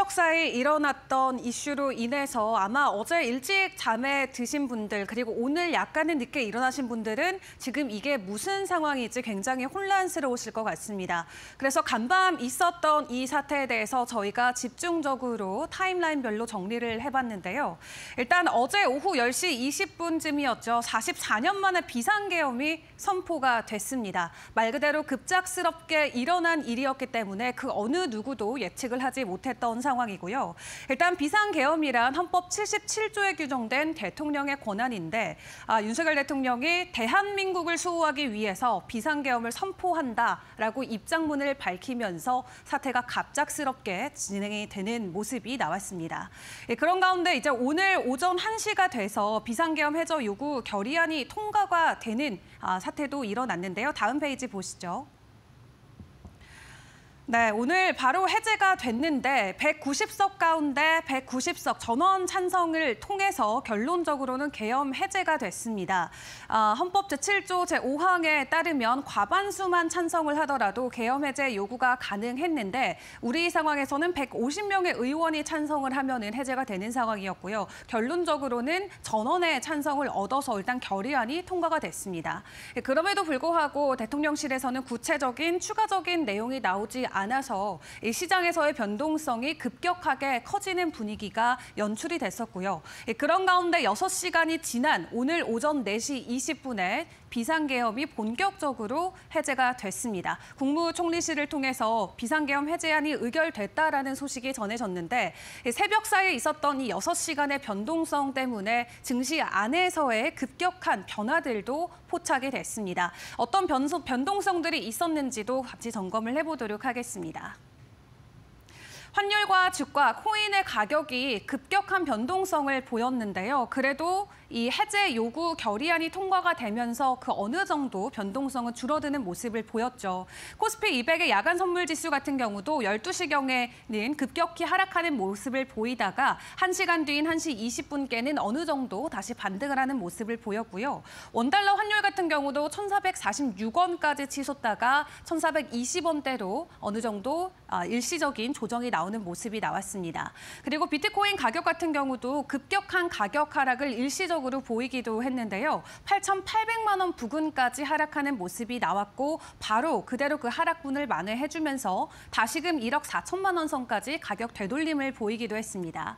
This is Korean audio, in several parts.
새벽 사이 일어났던 이슈로 인해서 아마 어제 일찍 잠에 드신 분들 그리고 오늘 약간은 늦게 일어나신 분들은 지금 이게 무슨 상황인지 굉장히 혼란스러우실 것 같습니다. 그래서 간밤 있었던 이 사태에 대해서 저희가 집중적으로 타임라인별로 정리를 해봤는데요. 일단 어제 오후 10시 20분쯤이었죠. 44년 만에 비상계엄이 선포가 됐습니다. 말 그대로 급작스럽게 일어난 일이었기 때문에 그 어느 누구도 예측을 하지 못했던 상황이고요. 일단 비상계엄이란 헌법 77조에 규정된 대통령의 권한인데 윤석열 대통령이 대한민국을 수호하기 위해서 비상계엄을 선포한다라고 입장문을 밝히면서 사태가 갑작스럽게 진행이 되는 모습이 나왔습니다. 그런 가운데 이제 오늘 오전 1시가 돼서 비상계엄 해저 요구 결의안이 통과가 되는 사태도 일어났는데요. 다음 페이지 보시죠. 네, 오늘 바로 해제가 됐는데 190석 가운데 190석 전원 찬성을 통해서 결론적으로는 계엄 해제가 됐습니다. 헌법 제7조 제5항에 따르면 과반수만 찬성을 하더라도 계엄 해제 요구가 가능했는데 우리 상황에서는 150명의 의원이 찬성을 하면은 해제가 되는 상황이었고요. 결론적으로는 전원의 찬성을 얻어서 일단 결의안이 통과가 됐습니다. 그럼에도 불구하고 대통령실에서는 구체적인 추가적인 내용이 나오지 않아서 이 시장에서의 변동성이 급격하게 커지는 분위기가 연출이 됐었고요. 그런 가운데 6시간이 지난 오늘 오전 4시 20분에 비상계엄이 본격적으로 해제가 됐습니다. 국무총리실을 통해서 비상계엄 해제안이 의결됐다라는 소식이 전해졌는데 새벽 사이에 있었던 이 6시간의 변동성 때문에 증시 안에서의 급격한 변화들도 포착이 됐습니다. 어떤 변동성들이 있었는지도 같이 점검을 해보도록 하겠습니다. 환율과 주가, 코인의 가격이 급격한 변동성을 보였는데요. 그래도 이 해제 요구 결의안이 통과가 되면서 그 어느 정도 변동성은 줄어드는 모습을 보였죠. 코스피 200의 야간 선물 지수 같은 경우도 12시경에는 급격히 하락하는 모습을 보이다가 1시간 뒤인 1시 20분께는 어느 정도 다시 반등을 하는 모습을 보였고요. 원달러 환율 같은 경우도 1,446원까지 치솟다가 1,420원대로 어느 정도 일시적인 조정이 나오는 모습이 나왔습니다. 그리고 비트코인 가격 같은 경우도 급격한 가격 하락을 일시적으로 보이기도 했는데요. 8,800만 원 부근까지 하락하는 모습이 나왔고 바로 그대로 그 하락분을 만회해주면서 다시금 1억 4천만 원 선까지 가격 되돌림을 보이기도 했습니다.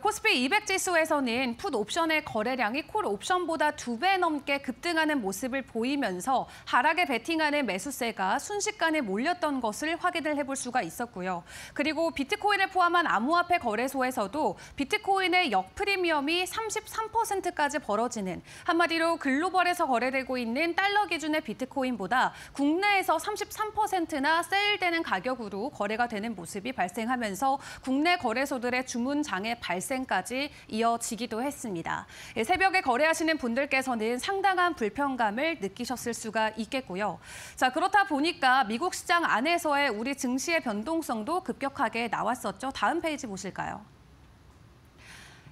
코스피 200 지수에서는 풋 옵션의 거래량이 콜 옵션보다 2배 넘게 급등하는 모습을 보이면서 하락에 베팅하는 매수세가 순식간에 몰렸던 것을 확인을 해볼 수가 있었고요. 그리고 비트코인을 포함한 암호화폐 거래소에서도 비트코인의 역프리미엄이 33%까지 벌어지는, 한마디로 글로벌에서 거래되고 있는 달러 기준의 비트코인보다 국내에서 33%나 세일되는 가격으로 거래가 되는 모습이 발생하면서 국내 거래소들의 주문 장애 발생까지 이어지기도 했습니다. 새벽에 거래하시는 분들께서는 상당한 불편감을 느끼셨을 수가 있겠고요. 자, 그렇다 보니까 미국 시장 안에서의 우리 증시의 변동성도 급격하게 나왔었죠. 다음 페이지 보실까요?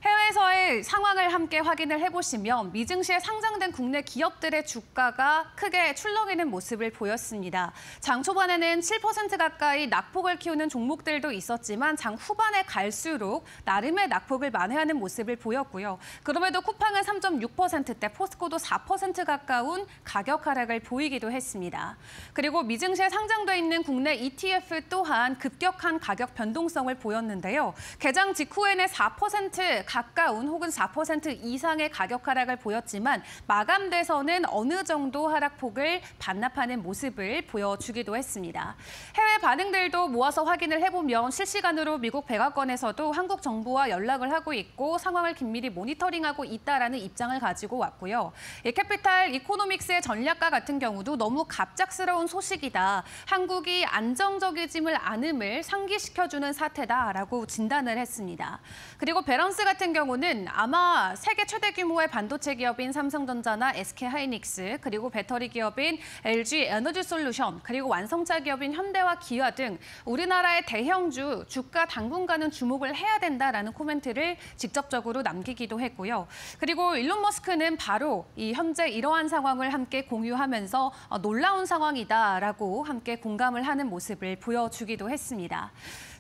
해외에서의 상황을 함께 확인을 해보시면 미증시에 상장된 국내 기업들의 주가가 크게 출렁이는 모습을 보였습니다. 장 초반에는 7% 가까이 낙폭을 키우는 종목들도 있었지만 장 후반에 갈수록 나름의 낙폭을 만회하는 모습을 보였고요. 그럼에도 쿠팡은 3.6%대, 포스코도 4% 가까운 가격 하락을 보이기도 했습니다. 그리고 미증시에 상장돼 있는 국내 ETF 또한 급격한 가격 변동성을 보였는데요. 개장 직후에는 4% 가까운 혹은 4% 이상의 가격 하락을 보였지만 마감돼서는 어느 정도 하락폭을 반납하는 모습을 보여주기도 했습니다. 해외 반응들도 모아서 확인을 해보면 실시간으로 미국 백악관에서도 한국 정부와 연락을 하고 있고 상황을 긴밀히 모니터링하고 있다라는 입장을 가지고 왔고요. 캐피탈 이코노믹스의 전략가 같은 경우도 너무 갑작스러운 소식이다. 한국이 안정적이지를 않음을 상기시켜주는 사태다라고 진단을 했습니다. 그리고 베런스 같은 경우는 아마 세계 최대 규모의 반도체 기업인 삼성전자나 SK하이닉스, 그리고 배터리 기업인 LG 에너지솔루션, 그리고 완성차 기업인 현대와 기아 등 우리나라의 대형주 주가 당분간은 주목을 해야 된다라는 코멘트를 직접적으로 남기기도 했고요. 그리고 일론 머스크는 바로 이 현재 이러한 상황을 함께 공유하면서 놀라운 상황이다라고 함께 공감을 하는 모습을 보여주기도 했습니다.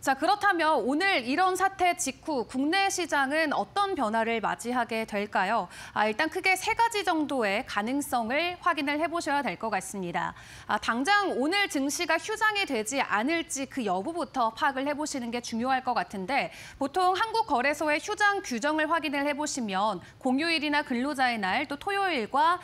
자, 그렇다면 오늘 이런 사태 직후 국내 시장은 어떤 변화를 맞이하게 될까요? 일단 크게 세 가지 정도의 가능성을 확인을 해보셔야 될 것 같습니다. 당장 오늘 증시가 휴장이 되지 않을지 그 여부부터 파악을 해보시는 게 중요할 것 같은데 보통 한국거래소의 휴장 규정을 확인을 해보시면 공휴일이나 근로자의 날 또 토요일과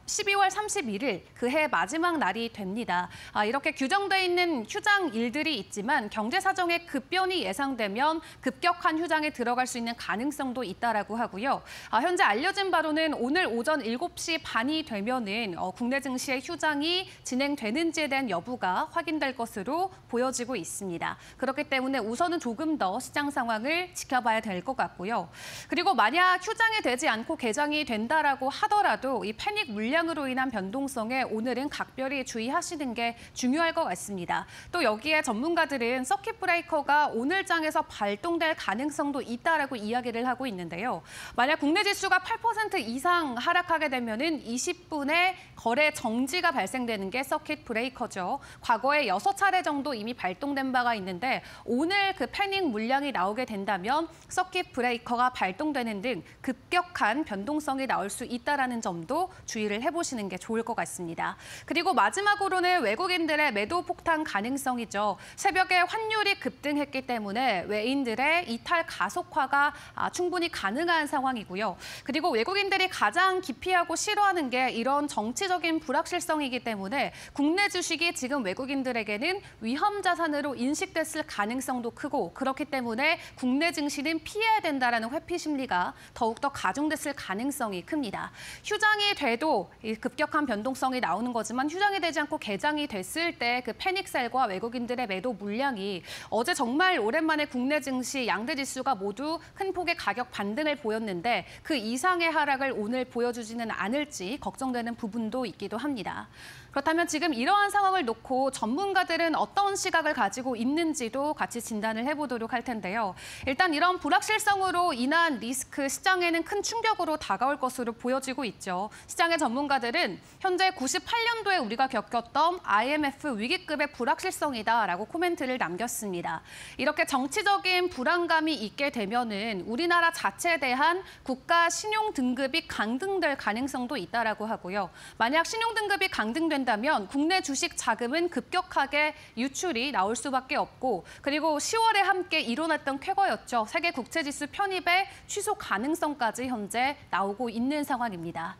12월 31일 그해 마지막 날이 됩니다. 이렇게 규정돼 있는 휴장 일들이 있지만 경제 사정에 급변이 예상되면 급격한 휴장에 들어갈 수 있는 가능성도 있다라고 하고요. 현재 알려진 바로는 오늘 오전 7시 반이 되면은 국내 증시의 휴장이 진행되는지에 대한 여부가 확인될 것으로 보여지고 있습니다. 그렇기 때문에 우선은 조금 더 시장 상황을 지켜봐야 될 것 같고요. 그리고 만약 휴장이 되지 않고 개장이 된다라고 하더라도 이 패닉 물량으로 인한 변동성에 오늘은 각별히 주의하시는 게 중요할 것 같습니다. 또 여기에 전문가들은 서킷 브레이커가 오늘 장에서 발동될 가능성도 있다라고 이야기를 하고 있는데요. 만약 국내 지수가 8% 이상 하락하게 되면은 20분의 거래 정지가 발생되는 게 서킷 브레이커죠. 과거에 6차례 정도 이미 발동된 바가 있는데 오늘 그 패닉 물량이 나오게 된다면 서킷 브레이커가 발동되는 등 급격한 변동성이 나올 수 있다라는 점도 주의를 해보시는 게 좋을 것 같습니다. 그리고 마지막으로는 외국인들의 매도 폭탄 가능성이죠. 새벽에 환율이 급등했기 때문에 외인들의 이탈 가속화가 충분히 가능한 상황이고요. 그리고 외국인들이 가장 기피하고 싫어하는 게 이런 정치적인 불확실성이기 때문에 국내 주식이 지금 외국인들에게는 위험 자산으로 인식됐을 가능성도 크고 그렇기 때문에 국내 증시는 피해야 된다라는 회피 심리가 더욱더 가중됐을 가능성이 큽니다. 휴장이 돼도 급격한 변동성이 나오는 거지만 휴장이 되지 않고 개장이 됐을 때 그 패닉셀과 외국인들의 매도 물량이 어제 정말 오랜만에 국내 증시 양대 지수가 모두 큰 폭의 가격 반등을 보였는데 그 이상의 하락을 오늘 보여주지는 않을지 걱정되는 부분도 있기도 합니다. 그렇다면 지금 이러한 상황을 놓고 전문가들은 어떤 시각을 가지고 있는지도 같이 진단을 해보도록 할 텐데요. 일단 이런 불확실성으로 인한 리스크 시장에는 큰 충격으로 다가올 것으로 보여지고 있죠. 시장의 전문가들은 현재 98년도에 우리가 겪었던 IMF 위기급의 불확실성이다라고 코멘트를 남겼습니다. 이렇게 정치적인 불안감이 있게 되면은 우리나라 자체에 대한 국가 신용 등급이 강등될 가능성도 있다라고 하고요. 만약 신용 등급이 강등된다면 국내 주식 자금은 급격하게 유출이 나올 수밖에 없고 그리고 10월에 함께 일어났던 쾌거였죠. 세계 국채지수 편입의 취소 가능성까지 현재 나오고 있는 상황입니다.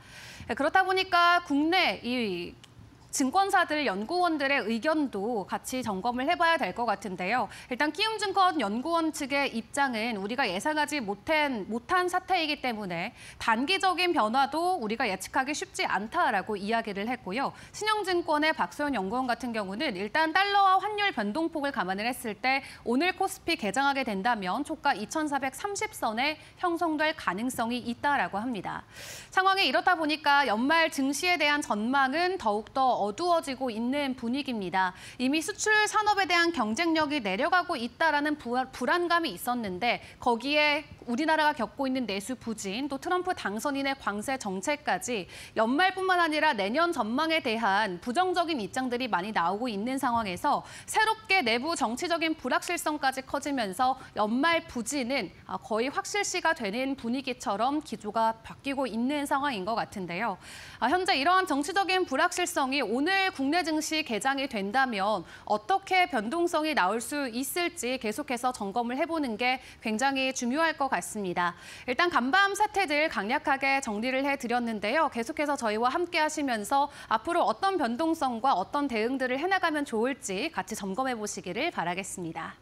그렇다 보니까 국내 이 증권사들, 연구원들의 의견도 같이 점검을 해봐야 될 것 같은데요. 일단 키움증권 연구원 측의 입장은 우리가 예상하지 못한 사태이기 때문에 단기적인 변화도 우리가 예측하기 쉽지 않다라고 이야기를 했고요. 신영증권의 박소연 연구원 같은 경우는 일단 달러와 환율 변동폭을 감안을 했을 때 오늘 코스피 개장하게 된다면 초가 2,430선에 형성될 가능성이 있다라고 합니다. 상황이 이렇다 보니까 연말 증시에 대한 전망은 더욱더 어두워지고 있는 분위기입니다. 이미 수출 산업에 대한 경쟁력이 내려가고 있다라는 불안감이 있었는데 거기에 우리나라가 겪고 있는 내수 부진, 또 트럼프 당선인의 관세 정책까지 연말뿐만 아니라 내년 전망에 대한 부정적인 입장들이 많이 나오고 있는 상황에서 새롭게 내부 정치적인 불확실성까지 커지면서 연말 부진은 거의 확실시가 되는 분위기처럼 기조가 바뀌고 있는 상황인 것 같은데요. 현재 이러한 정치적인 불확실성이 오늘 국내 증시 개장이 된다면 어떻게 변동성이 나올 수 있을지 계속해서 점검을 해보는 게 굉장히 중요할 것 같습니다. 일단 간밤 사태들 강력하게 정리를 해드렸는데요. 계속해서 저희와 함께 하시면서 앞으로 어떤 변동성과 어떤 대응들을 해나가면 좋을지 같이 점검해 보시기를 바라겠습니다.